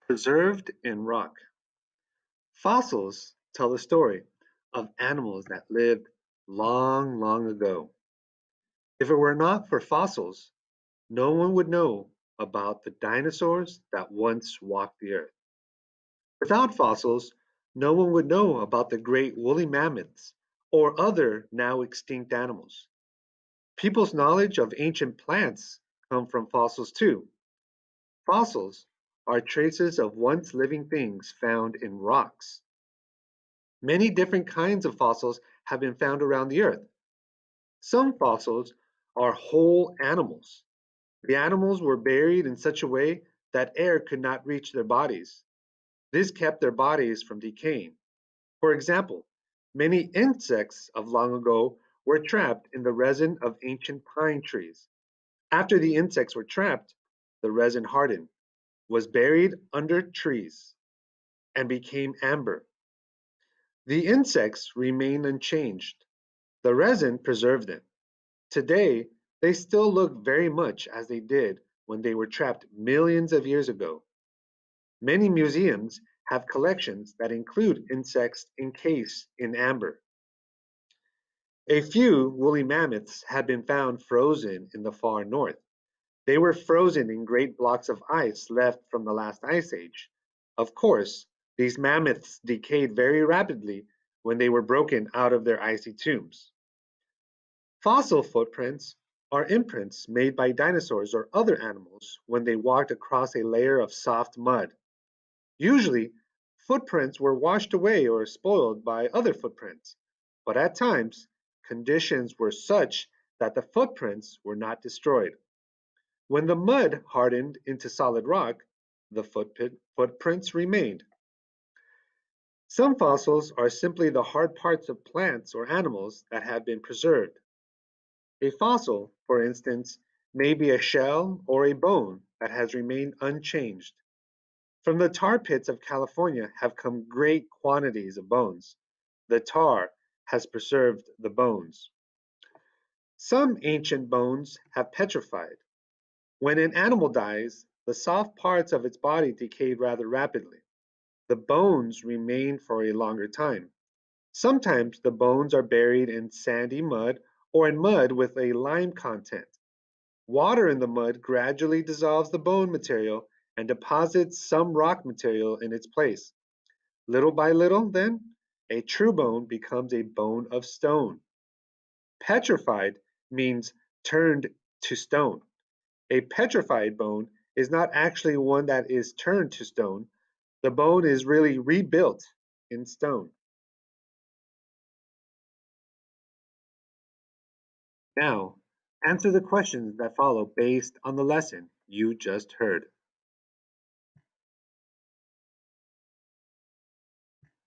Preserved in rock. Fossils tell the story of animals that lived long, long ago. If it were not for fossils, no one would know about the dinosaurs that once walked the earth. Without fossils, no one would know about the great woolly mammoths or other now extinct animals. People's knowledge of ancient plants come from fossils too. Fossils are traces of once living things found in rocks. Many different kinds of fossils have been found around the earth. Some fossils are whole animals. The animals were buried in such a way that air could not reach their bodies. This kept their bodies from decaying. For example, many insects of long ago were trapped in the resin of ancient pine trees. After the insects were trapped, the resin hardened, was buried under trees, and became amber. The insects remained unchanged. The resin preserved them. Today, they still look very much as they did when they were trapped millions of years ago. Many museums have collections that include insects encased in amber. A few woolly mammoths have been found frozen in the far north. They were frozen in great blocks of ice left from the last ice age. Of course, these mammoths decayed very rapidly when they were broken out of their icy tombs. Fossil footprints are imprints made by dinosaurs or other animals when they walked across a layer of soft mud. Usually, footprints were washed away or spoiled by other footprints, but at times, conditions were such that the footprints were not destroyed. When the mud hardened into solid rock, the footprints remained. Some fossils are simply the hard parts of plants or animals that have been preserved. A fossil, for instance, may be a shell or a bone that has remained unchanged. From the tar pits of California have come great quantities of bones. The tar has preserved the bones. Some ancient bones have petrified. When an animal dies, the soft parts of its body decay rather rapidly. The bones remain for a longer time. Sometimes the bones are buried in sandy mud or in mud with a lime content. Water in the mud gradually dissolves the bone material and deposits some rock material in its place. Little by little, then, a true bone becomes a bone of stone. Petrified means turned to stone. A petrified bone is not actually one that is turned to stone. The bone is really rebuilt in stone. Now, answer the questions that follow based on the lesson you just heard.